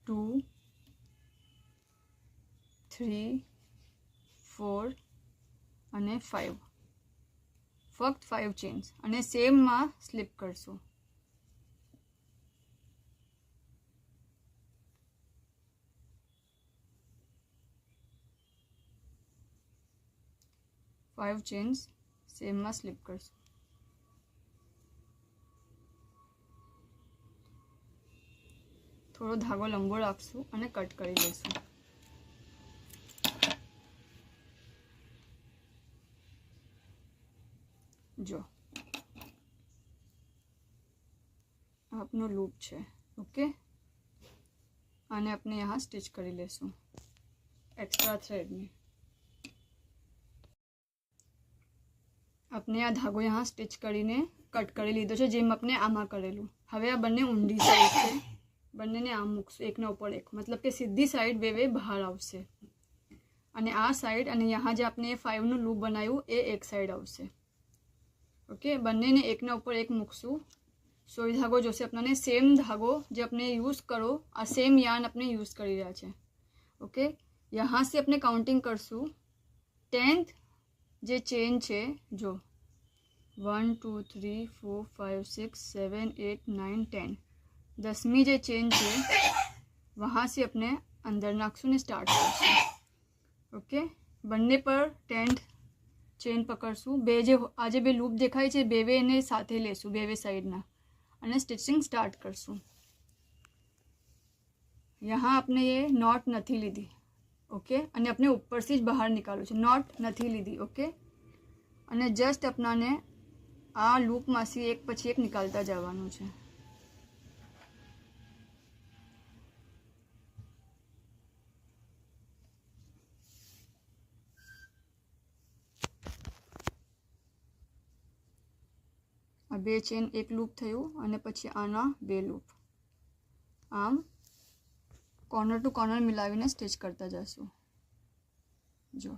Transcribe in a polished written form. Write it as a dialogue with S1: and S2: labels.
S1: 2 3 4 અને 5 ફક્ત 5 ચેન્સ અને સેમમાં સ્લીપ કરશું. ફાઇવ ચેન્સ સેમમાં સ્લીપ કરશું. થોડો ધાગો લંબો રાખશું અને કટ કરી લઈશું. જો આપનો લૂપ છે. ઓકે, આને આપણે यहाँ સ્ટિચ કરી લેશું एक्स्ट्रा थ्रेड में. આપણે આ ધાગો यहाँ સ્ટિચ કરીને કટ કરી લીધો છે, જેમ આપણે આમાં કરેલું. હવે આ બંને ઊંડી સાઈડ છે, બંનેને આમ મૂકશું એકના ઉપર એક, મતલબ કે સીધી સાઈડ બે બહાર આવશે અને આ સાઈડ અને यहाँ જે આપણે 5 નું લૂપ બનાવ્યું એ એક સાઈડ આવશે. ઓકે, બંનેને એકના ઉપર એક મૂકશું. સોઈ ધાગો જોશે આપણને સેમ ધાગો જે આપણે યુઝ કરો, આ સેમ યાર્ન આપણે યુઝ કરી રહ્યા છે. ઓકે, यहाँ से આપણે કાઉન્ટિંગ કરશું. 10th જે ચેન છે, જો 1 2 3 4 5 6 7 8 9 10, 10મી જે ચેન છે वहाँ से આપણે અંદર નાખશું ને સ્ટાર્ટ કરશું. ઓકે, બંને પર 10th ચેન પકડશું. બે જે આજે બે લૂપ દેખાય છે બે એને સાથે લેશું બે સાઈડના અને સ્ટિચિંગ સ્ટાર્ટ કરશું. यहाँ આપણે એ નોટ નથી લીધી. ઓકે, અને આપણે ઉપરથી જ બહાર નીકાળવું છે, નોટ નથી લીધી. ઓકે, અને જસ્ટ આપણાને આ લૂપમાંથી એક પછી એક નીકાળતા જવાનું છે. આ બે ચેન એક લૂપ થયું અને પછી આના બે લૂપ, આમ કોર્નર ટુ કોર્નર મિલાવીને સ્ટિચ કરતા જશું. જો